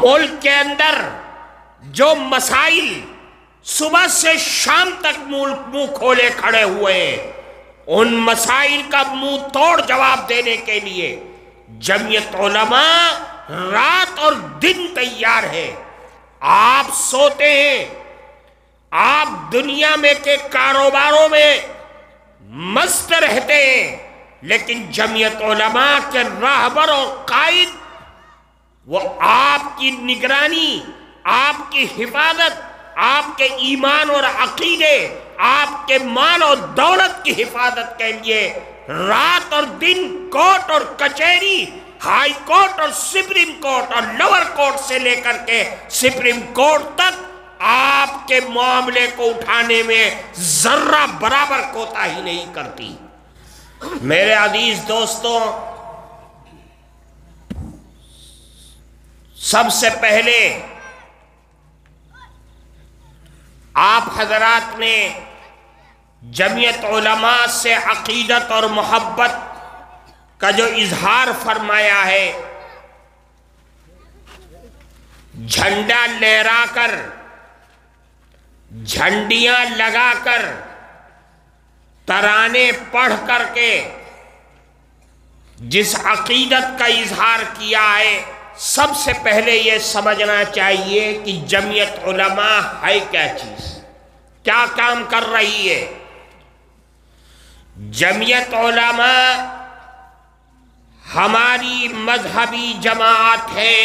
ملک کے اندر جو مسائل صبح سے شام تک منہ کھولے کھڑے ہوئے ہیں، ان مسائل کا منہ توڑ جواب دینے کے لیے جمعیت علماء رات اور دن تیار ہے۔ آپ سوتے ہیں، آپ دنیا میں کے کاروباروں میں مست رہتے ہیں، لیکن جمعیت علماء کے راہبر اور قائد وہ آپ کی نگرانی، آپ کی حفاظت، آپ کے ایمان اور عقیدے، آپ کے مال اور دولت کی حفاظت کے لیے رات اور دن کورٹ اور کچہری، ہائی کورٹ اور سپریم کورٹ اور لوور کورٹ سے لے کر کے سپریم کورٹ تک آپ کے معاملے کو اٹھانے میں ذرہ برابر کوتاہی نہیں کرتی۔ میرے عزیز دوستوں، سب سے پہلے آپ حضرات نے جمعیت علماء سے عقیدت اور محبت کا جو اظہار فرمایا ہے، جھنڈا لہرا کر، جھنڈیاں لگا کر، ترانے پڑھ کر کے جس عقیدت کا اظہار کیا ہے، سب سے پہلے یہ سمجھنا چاہیے کہ جمعیت علماء ہے کیا چیز، کیا کام کر رہی ہے۔ جمعیت علماء ہماری مذہبی جماعت ہے،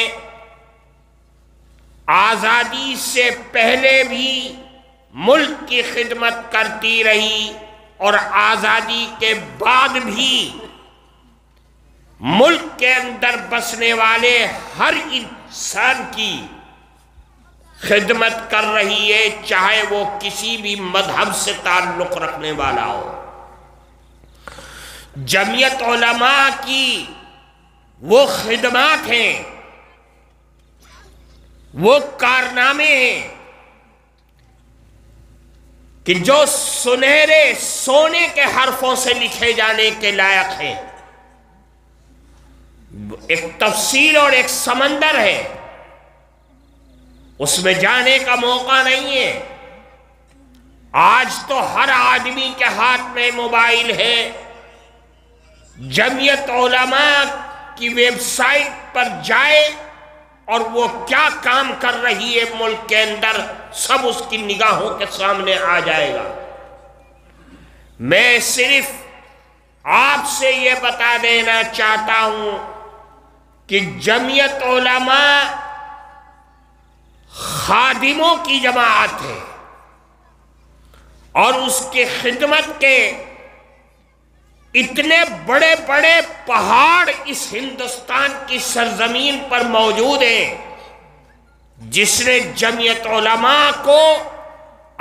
آزادی سے پہلے بھی ملک کی خدمت کرتی رہی اور آزادی کے بعد بھی ملک کے اندر بسنے والے ہر انسان کی خدمت کر رہی ہے، چاہے وہ کسی بھی مذہب سے تعلق رکھنے والا ہو۔ جمعیت علماء کی وہ خدمات ہیں، وہ کارنامے ہیں کہ جو سنہرے سونے کے حرفوں سے لکھے جانے کے لائق ہیں۔ ایک تفصیل اور ایک سمندر ہے، اس میں جانے کا موقع نہیں ہے۔ آج تو ہر آدمی کے ہاتھ میں موبائل ہے، جمعیت علماء کی ویب سائٹ پر جائے اور وہ کیا کام کر رہی ہے ملک کے اندر، سب اس کی نگاہوں کے سامنے آ جائے گا۔ میں صرف آپ سے یہ بتا دینا چاہتا ہوں کہ جمعیت علماء خادموں کی جماعت ہے اور اس کی خدمت کے اتنے بڑے بڑے پہاڑ اس ہندوستان کی سرزمین پر موجود ہیں، جس نے جمعیت علماء کو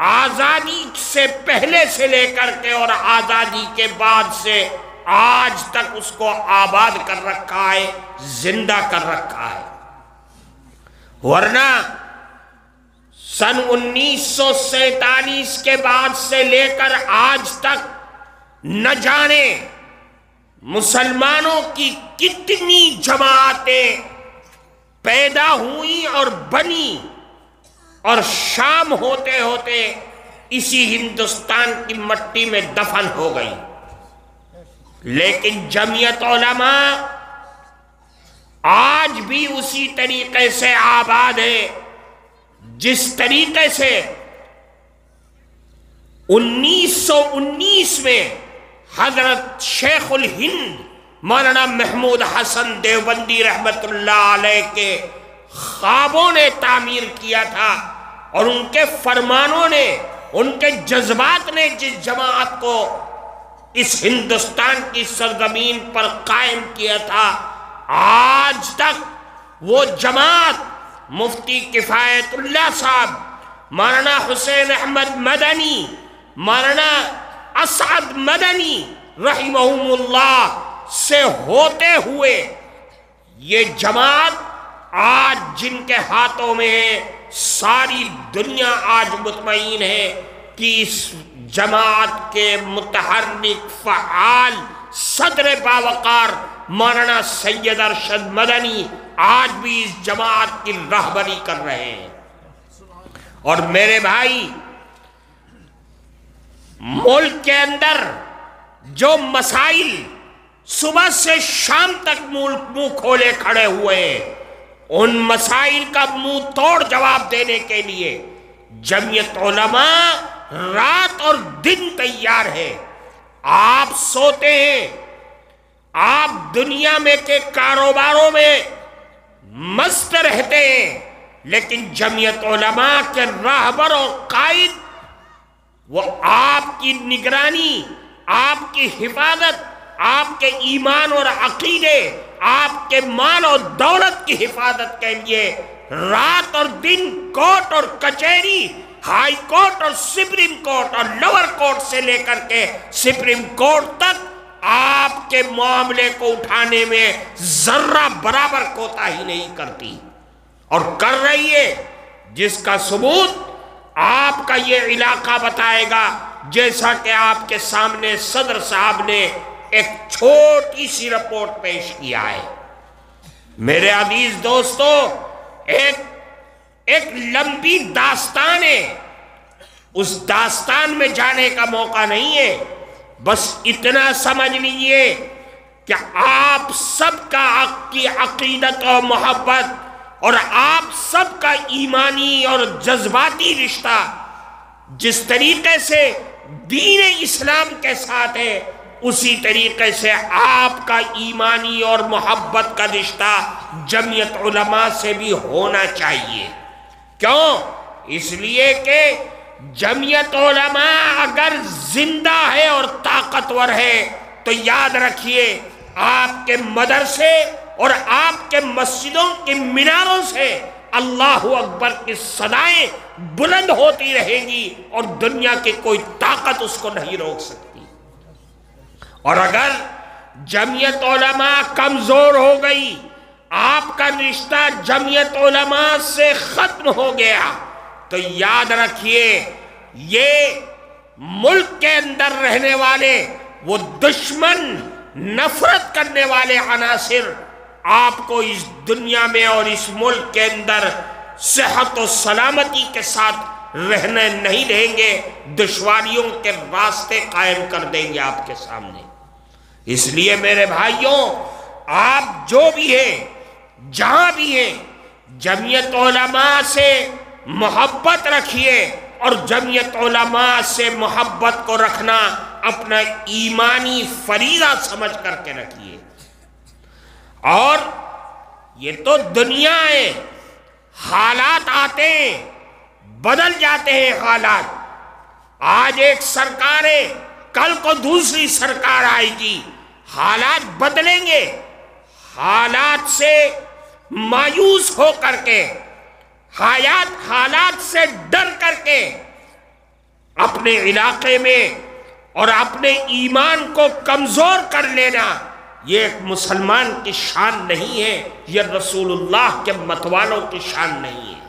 آزادی سے پہلے سے لے کر کے اور آزادی کے بعد سے آج تک اس کو آباد کر رکھا ہے، زندہ کر رکھا ہے۔ ورنہ سن 1947 کے بعد سے لے کر آج تک نہ جانے مسلمانوں کی کتنی جماعتیں پیدا ہوئیں اور بنی اور شام ہوتے ہوتے اسی ہندوستان کی مٹی میں دفن ہو گئی، لیکن جمعیت علماء آج بھی اسی طریقے سے آباد ہے جس طریقے سے 1919 میں حضرت شیخ الہند مولانا محمود حسن دیوبندی رحمت اللہ علیہ کے خوابوں نے تعمیر کیا تھا، اور ان کے فرمانوں نے، ان کے جذبات نے جس جماعت کو اس ہندوستان کی سرزمین پر قائم کیا تھا، آج تک وہ جماعت مفتی کفایت اللہ صاحب، مولانا حسین احمد مدنی، مولانا اسعد مدنی رحمہم اللہ سے ہوتے ہوئے یہ جماعت آج جن کے ہاتھوں میں ہے، ساری دنیا آج مطمئن ہے کہ اس جماعت کے متحرک فعال صدر باوقار مولانا سید ارشد مدنی آج بھی اس جماعت کی رہبری کر رہے ہیں۔ اور میرے بھائی، ملک کے اندر جو مسائل صبح سے شام تک منہ کھولے کھڑے ہوئے ہیں، ان مسائل کا منہ توڑ جواب دینے کے لیے جمعیت علماء رات اور دن تیار ہے۔ آپ سوتے ہیں، آپ دنیا میں کے کاروباروں میں مست رہتے ہیں، لیکن جمعیت علماء کے راہبر اور قائد وہ آپ کی نگرانی، آپ کی حفاظت، آپ کے ایمان اور عقیدے، آپ کے مال اور دولت کی حفاظت کے لیے رات اور دن کورٹ اور کچہری، ہائی کورٹ اور سپریم کورٹ اور لوور کورٹ سے لے کر کے سپریم کورٹ تک آپ کے معاملے کو اٹھانے میں ذرہ برابر کوتاہی نہیں کرتی، اور کر رہی ہے، جس کا ثبوت آپ کا یہ علاقہ بتائے گا، جیسا کہ آپ کے سامنے صدر صاحب نے ایک چھوٹی سی رپورٹ پیش کیا ہے۔ میرے عزیز دوستو، ایک لمبی داستان ہے، اس داستان میں جانے کا موقع نہیں ہے، بس اتنا سمجھ لیجئے کہ آپ سب کا کی عقیدت اور محبت اور آپ سب کا ایمانی اور جذباتی رشتہ جس طریقے سے دین اسلام کے ساتھ ہے، اسی طریقے سے آپ کا ایمانی اور محبت کا رشتہ جمعیت علماء سے بھی ہونا چاہیے۔ کیوں؟ اس لیے کہ جمعیت علماء اگر زندہ ہے اور طاقتور ہے تو یاد رکھیے، آپ کے مدرسے اور آپ کے مسجدوں کی میناروں سے اللہ اکبر کی صدائیں بلند ہوتی رہیں گی اور دنیا کی کوئی طاقت اس کو نہیں روک سکتی۔ اور اگر جمعیت علماء کمزور ہو گئی، آپ کا رشتہ جمعیت علماء سے ختم ہو گیا، تو یاد رکھیے یہ ملک کے اندر رہنے والے وہ دشمن، نفرت کرنے والے عناصر آپ کو اس دنیا میں اور اس ملک کے اندر صحت و سلامتی کے ساتھ رہنے نہیں دیں گے، دشواریوں کے راستے قائم کر دیں گے آپ کے سامنے۔ اس لیے میرے بھائیوں، آپ جو بھی ہیں، جہاں بھی ہیں، جمعیت علماء سے محبت رکھیے، اور جمعیت علماء سے محبت کو رکھنا اپنا ایمانی فریضہ سمجھ کر کے رکھیے۔ اور یہ تو دنیا ہے، حالات آتے ہیں، بدل جاتے ہیں حالات۔ آج ایک سرکار ہے، کل کو دوسری سرکار آئے گی، حالات بدلیں گے۔ حالات سے مایوس ہو کر کے، حالات سے ڈر کر کے اپنے علاقے میں اور اپنے ایمان کو کمزور کر لینا، یہ ایک مسلمان کی شان نہیں ہے، یہ رسول اللہ کے مت والوں کی شان نہیں ہے۔